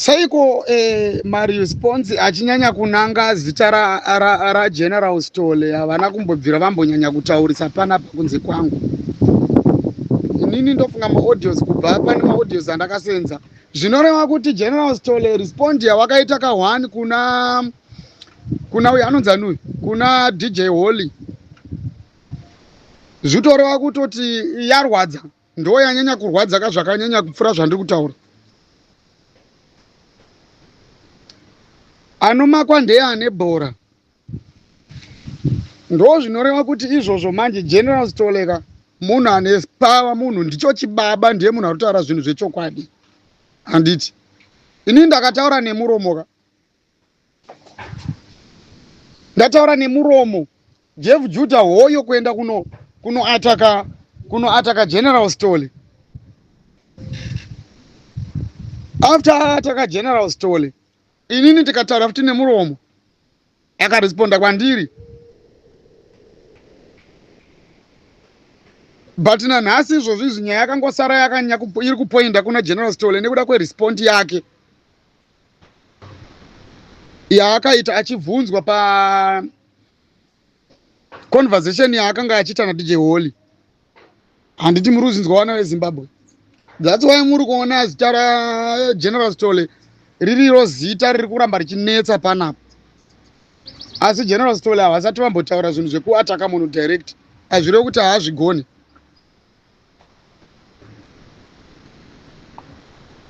saiko maresponse achinyanya kunanga zita ra General Stole havana kumbobvira vambonyanya kutaurisa panapa kunze kwangu. Inini ndofunga maaudios kubva pane maaudios andakasenza zvinoreva kuti General Stole respond yawakaita ka1 kuna uyo anonzanui kuna DJ Holly zvitoreva kutoti yarwadza ndo yanyanya kurwadza kazvakanyanya kupfura zvandiri kutaura. Anomakwa ndeye ane bhora ndo zvinoreva kuti izvozvo manje General Stoleka munhu ane power, munhu ndicho chibaba, ndiye munhu arikutaura zvinhu zvechokwadi. Handiti ini ndakataura nemuromoka, ndataura nemuromo. Jeff Judah hoyo kuenda kuno ataka General Stole. After ataka General Stole inini ndikataura futi nemuromo, akaresponda kwandiri. But nanhasi izvozvi zvinyaya yakangosara yakanya iri kupoinda kuna General Stole nekuda kwerespond yake yaakaita achibvunzwa pa conversation yaakanga achiita naDJ Holly. Handiti muri kuzinzwa vana veZimbabwe. That's why muri kuona zita ra General Stole ririro zita riri kuramba richinetsa panapa. Asi General Stole havasati vambotaura zvinhu zvekuataka munhu direct, hazvirevi kuti haazvigoni.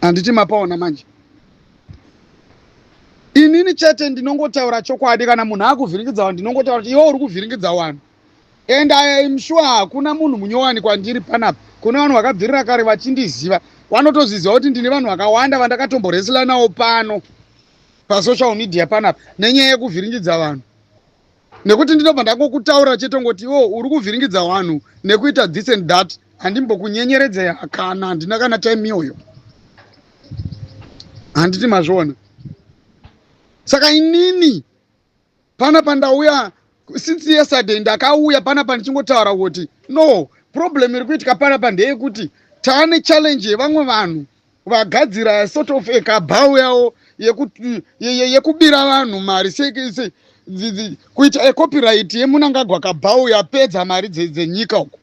Handiti mapaona manje. Inini chete ndinongotaura chokwadi, kana munhu akuvhiringidza vanhu ndinongotaura kuti iwe uri kuvhiringidza vanhu. And I am sure hakuna munhu munyowani kwandiri panapa. Kuna vanhu vakabvirira kare vachindiziva, vanotozviziva kuti ndine vanhu vakawanda vandakatomboresela navo pano pasocial media panapa nenyaya yekuvhiringidza vanhu. Nekuti ndinobva ndangokutaura chete ngoti iwe uri kuvhiringidza vanhu nekuita this and that, handimbokunyenyeredzei kana handina kana time iyoyo. Handiti mazviona. Saka inini panapa ndauya since yesterday, ndakauya panapa ndichingotaura kuti no problem iri kuitika panapa ndeyekuti taane challenge yevamwe vanhu vagadzira sort of ekabhau yavo yekubira vanhu mari kuita copyright yemunangagwa kabhau yapedza mari dzenyika uko.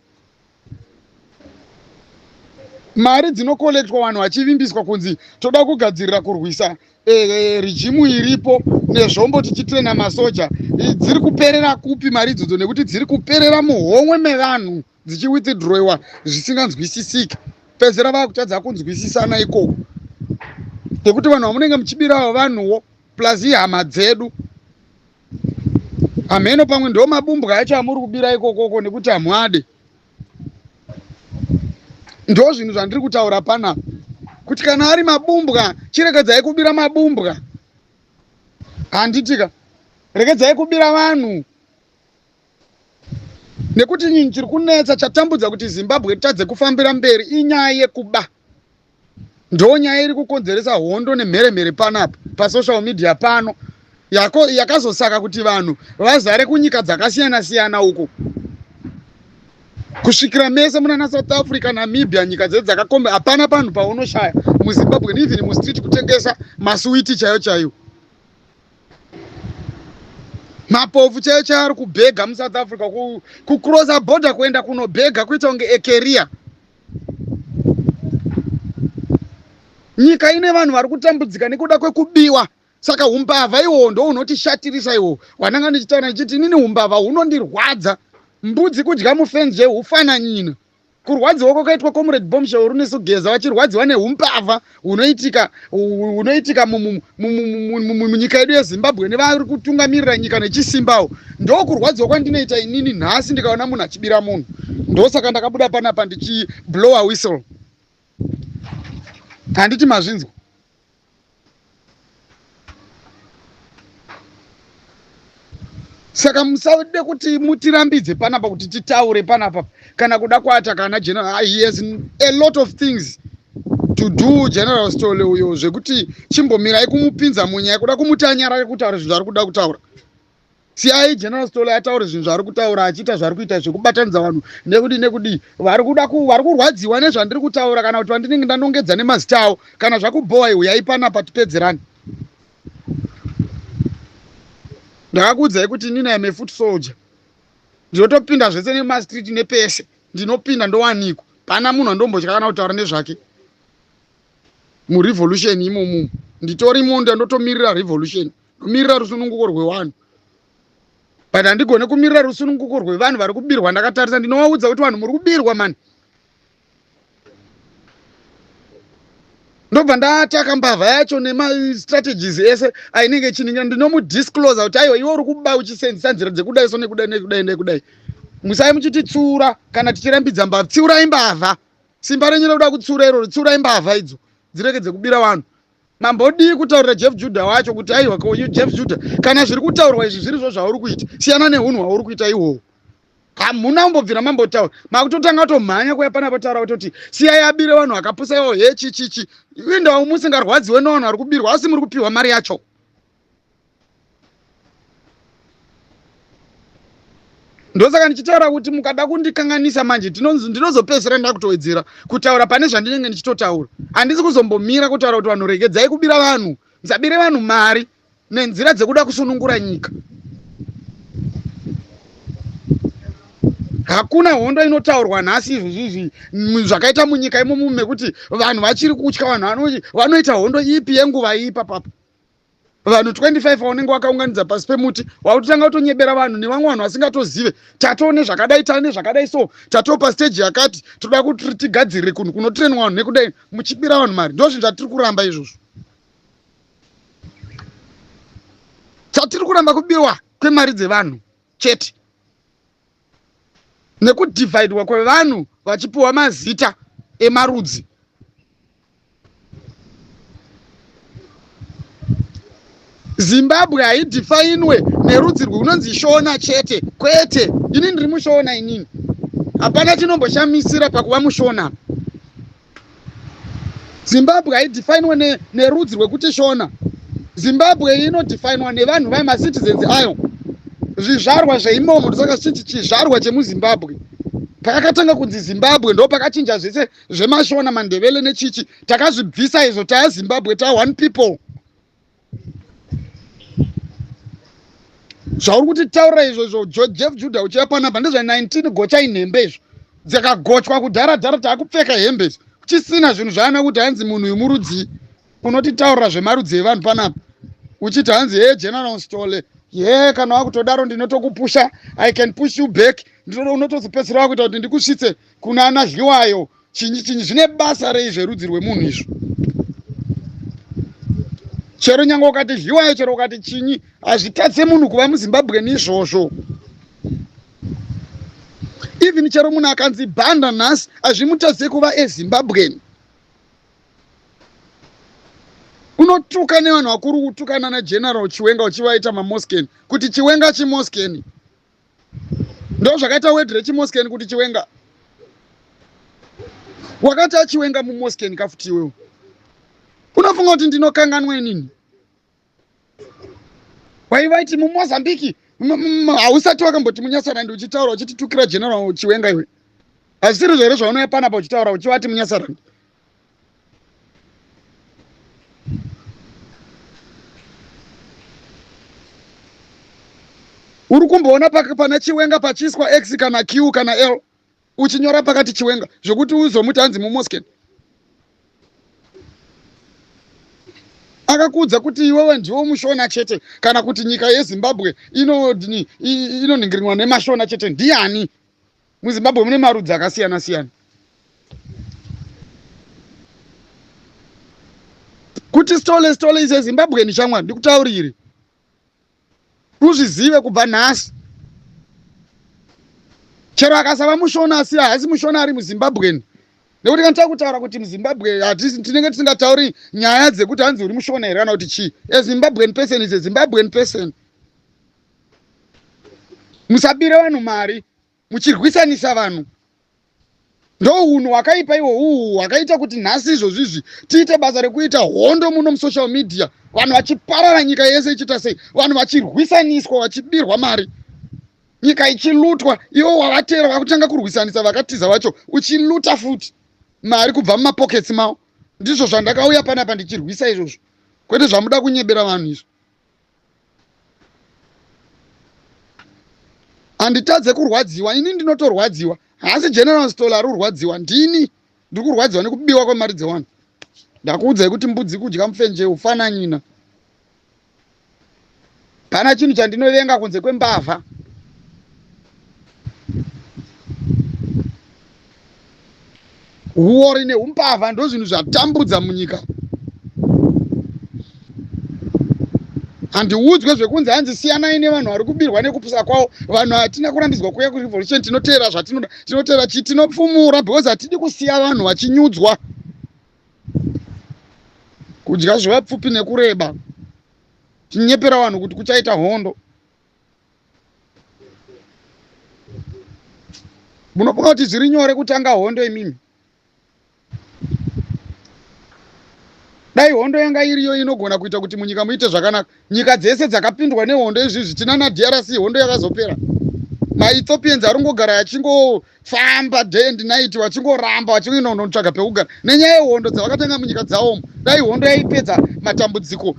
Mari dzinokolektwa vanhu vachivimbiswa kunzi toda kugadzirira kurwisa rejimu iripo nezvombo tichitrena masoja, dziri kuperera kupi mari idzodzo? Nekuti dziri kuperera muhomwe mevanhu dzichiwithdrowiwa zvisinganzwisisiki, pedzera vakutadza kunzwisisana ikoko. Nekuti vanhu vamunenge muchibirawo vanhuwo plus ihama dzedu, hameno pamwe ndo mabumbwa acho amuri kubira ikokoko nekuti hamwade. Ndo zvinhu zvandiri kutaura panapa, kuti kana ari mabumbwa chiregedzai kubira mabumbwa. Handitika regedzai kubira vanhu, nekuti nyinyi chiri kunetsa chatambudza kuti Zimbabwe tadze kufambira mberi inyaya yekuba. Ndo nyaya iri kukonzeresa hondo nemheremhere panapa pasocial media pano, yakazosaka kuti vanhu vazare kunyika dzakasiyana siyana uko, kusvikira mese munana South Africa, Namibia, nyika dzedu dzakakomba. Hapana panhu paunoshaya muZimbabwe, even mustreet kutengesa maswiti chaiyo chaiyo. Mapofu chaiyo chaiyo ari kubhega muSouth Africa, kucrossa border kuenda kunobhega kuita kunge ekeria. Nyika ine vanhu vari kutambudzika nekuda kwekubiwa. Saka umbavha iwo ndo unotishatirisa iwo. Wananga ndichitaura ndichiti inini umbavha hunondirwadza. Mbudzi kudya mufenje hufananyina. Kurwadziwa kwakaitwa Comrade Bombshell runesugeza vachirwadziwa neumbavha hunoitika munyika yedu yeZimbabwe nevari kutungamirira nyika nechisimbawo. Ndo kurwadziwa kwandinoita inini nhasi ndikaona munhu achibira munhu. Ndosaka ndakabuda panapa ndichi blow a whistle. Handiti mazvinzwa. Saka musaude kuti mutirambidze panapa kuti titaure panapa kana kuda kuata kana General. He has a lot of things to do General Stole uyo, zvekuti chimbomirai kumupinza munyaya kuda kumutanyara kutaura zvinhu ari kuda kutaura. siyai General Stole ataure zvinhu zvari kutaura achiita zvari kuita zvekubatanidza vanhu nekudi vari kurwadziwa nezvandiri kutaura kana kuti vandinenge ndanongedza nemazita avo kana zvakubhowa uyai panapa tipedzerani. Ndakakuudzai kuti inini am a foot soldier. Ndinotopinda zvese nemastreet nepese ndinopinda ndowanikwa pana munhu andombotya kana kutaura nezvake murevolution imomo. Nditorimo ndotomirira revolution, ndomirira rusununguko rwevanhu. But handigone kumirira rusununguko rwevanhu vari kubirwa. Ndakatarisa ndinovaudza kuti vanhu muri kubirwa mani. Ndobva ndataka mbavha yacho nemastrategies ese ainenge chiningira ndinomudisclose kuti aiwa iwe uri kuba uchisenzesa nzira dzekudai so nekudai. Musai muchititsura kana tichirambidza mbavha. Tsiurai mbavha. Simba renyu roda kutsura iroro, tsiurai mbavha idzo dzirege dzekubira vanhu. Mambodii kutaurira Jeff Judah wacho kuti aiwa ko Jeff Judah kana zviri kutaurwa izvi zviri zvo zvauri kuita siyana nehunhu hwauri kuita ihwo. Hamuna kumbobvira mambotaura makutotanga kutomhanya kuya panapa taura kuti siyai abire vanhu akapusa iwo chichi indawo musingarwadziwe nevanhu vari kubirwa asi muri kupiwa mari yacho. Ndosaka ndichitaura kuti mukada kundikanganisa manje ndinozopedzera ndakutowedzera kutaura pane zvandinenge ndichitotaura. Handisi kuzombomira kutaura kuti vanhu regedzai kubira vanhu, musabire vanhu mari nenzira dzekuda kusunungura nyika. Hakuna hondo inotaurwa nhasi izvi zvakaita munyika imomo mekuti vanhu vachiri kutya vanhu vanoita hondo ipi yenguva ipa papa. Vanhu 25 vanenge vakaunganidza pasi pemuti wakutanga kutonyebera vanhu nevamwe vanhu vasingatozive tatone zvakadai tane zvakadai so tatopa stage yakati toda kuti tigadzirire kunotrainwa vanhu nekudai muchibira vanhu mari. Ndozvinhu zvatiri kuramba izvozvo. Chatiri kuramba kubiwa kwemari dzevanhu chete nekudivhaidwa kwevanhu vachipiwa mazita emarudzi. Zimbabwe haidhifainwe nerudzi rwunonzi Shona chete kwete. Ini ndiri muShona inini. Hapana chinomboshamisira pakuva muShona. Zimbabwe haidhifainwe nerudzi rwekuti Shona. Zimbabwe inodhifainwa nevanhu vamacitizens ayo. Zvizvarwa zveimomo ndosaka chiti chizvarwa chemuZimbabwe. Pakakatanga kunzi Zimbabwe ndo pakachinja zvese zvemashona mandevele nechichi takazvibvisa izvo taya Zimbabwe ta one people. Zvauri kuti taura izvozvo Jeff Judah uchiya panapa ndezva 19 gocha inhembe izvo dzakagochwa kudharadhara taakupfeka hembe izvo uchisina zvinhu zvaana kuti hanzi munhu yemurudzi unoti taura zvemarudzi evanhu panapa uchiti hanzi General Stole kana wakutodaro ndinotokupusha I can push you back unotozopedzera wakuita kuti ndikusvitse kuna ana Dliwayo chinyi zvine basa reizverudzi rwemunhu izvo. Chero nyange ukati Dliwayo chero ukati chinyi hazvitatse munhu kuva muZimbabwe izvozvo. Even chero munhu akanzi Banda nhasi hazvimutatse kuva eZimbabwe. Unotuka nevanhu vakuru kutukana naGeneral Chiwenga uchivaita maMosken kuti Chiwenga chiMosken. Ndo zvakaita wedre chiMosken kuti Chiwenga. Wakati aChiwenga muMosken kafuti iwewe. Unofunga kuti ndinokanganwa nini? Waivaiti muMozambique hausati wakamboti muNyasarandi uchitaura uchititukira General Chiwenga iwe. Hazvisiri zvere zvaunoya panapa uchitaura uchivati muNyasarandi. Uri kumboona pana Chiwenga pachiswa X kana Q kana L uchinyora pakati Chiwenga zvokuti uzomuti hanzi muMosken. Akakuudza kuti iwewe ndiwo muShona chete kana kuti nyika yeZimbabwe inoningirirwa nemashona chete ndiani? MuZimbabwe mune marudzi akasiyana siyana. Kuti Stole ize Zimbabwe ni shamwari ndikutaurire. Uzvizive kubva nhasi. Chero akasava muShona asi haasi muShona ari muZimbabwe. Nekuti kana takutaura kuti muZimbabwe hatisi tinenge tisingatauri nyaya dzekuti hanzi uri muShona here kana kuti chi. Zimbabwean person is a Zimbabwean person. Musabire vanhu mari muchirwisanisa vanhu. ndounhu hwakaipa ihwo uhwu hwakaita kuti nhasi izvozvizvi tiite basa rekuita hondo muno musocial media, vanhu vachiparara nyika yese ichiita sei, vanhu vachirwisaniswa vachibirwa mari, nyika ichilutwa, ivo wavatera vakutanga kurwisanisa vakatiza vacho uchiluta futi mari kubva mumapoketsi mavo. Ndizvo zvandakauya panapa ndichirwisa izvozvo, kwete zvamuda kunyebera vanhu izvo. Handitadze kurwadziwa, ini ndinotorwadziwa. Hasi General Stola ari kurwadziwa, ndini ndiri kurwadziwa nekubiwa kwemari dzevanhu. Ndakuudzai kuti mbudzi kudya mufenje ufananyina. Pana chinhu chandinovenga kunze kwembavha. Huori neumbavha ndo zvinhu zvatambudza munyika. Handiudzwe zvekunzi hanzi siyanai nevanhu vari kubirwa nekupusa kwavo. Vanhu hatina kurambidzwa kuuya kurevolution, tinotera zvatinoda, tinotera chi, tinopfumura because hatidi kusiya vanhu vachinyudzwa. Kudya zvevapfupi nekureba. Tinyepera vanhu kuti kuchaita hondo. Munobonga kuti zviri nyore kutanga hondo imimi. Dai hondo yanga iriyo inogona kuita kuti munyika muite zvakanaka. Nyika dzese dzakapindwa nehondo izvizvi, tinana DRC hondo yakazopera. MaEthiopians arongogara achingofamba day and night vachingoramba vachingoenda kunotsvaga pekugara nenyaya yehondo dzavakatenga munyika dzavo. Dai hondo yaipedza matambudziko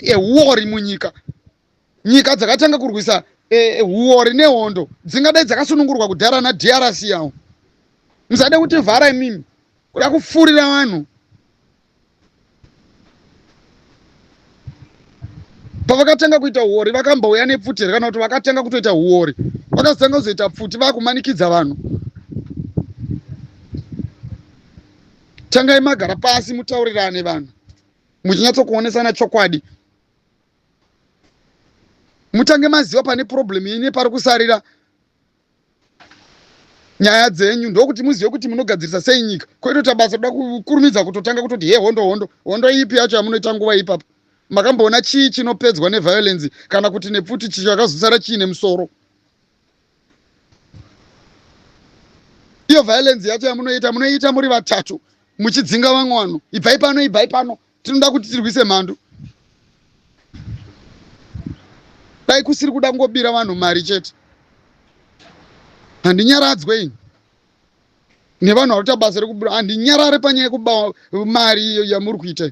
ehuori munyika. Nyika dzakatanga kurwisa huori nehondo dzingadai dzakasunungurwa kudhara naDRC yavo. Musade kuti vhara imimi kuda kupfurira vanhu. Pavakatanga kuita huori vakambouya nepfuti kana kuti vakatanga kutoita huori vakazotanga kuzoita pfuti vakumanikidza vanhu. Tangai magara pasi mutaurirane vanhu muchinyatsokuonesana chokwadi. Mutange maziva pane problem ine pari kusarira nyaya dzenyu, ndokuti muzive kuti munogadzirisa sei nyika. Kwete basa kuda kukurumidza kutotanga kutoti he hondo ipi yacho yamunoita nguva ipapo. Makamboona chii chinopedzwa neviolence kana kuti nepfuti chakazosara chiine musoro. Iyo violence yacho yamunoita munoita muri vatatu muchidzinga vamwe vanhu. Ibvai pano, ibvai pano. Tinoda kuti tirwise mhandu. Dai kusiri kuda kungobira vanhu mari chete. Handinyaradzwe ini nevanhu vari kuita basa rekubira. Handinyarare panyaya yekuba mari yamuri kuita.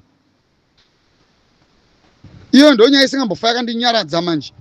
Iyo ndo nyaya isingambofa yakandinyaradza manje.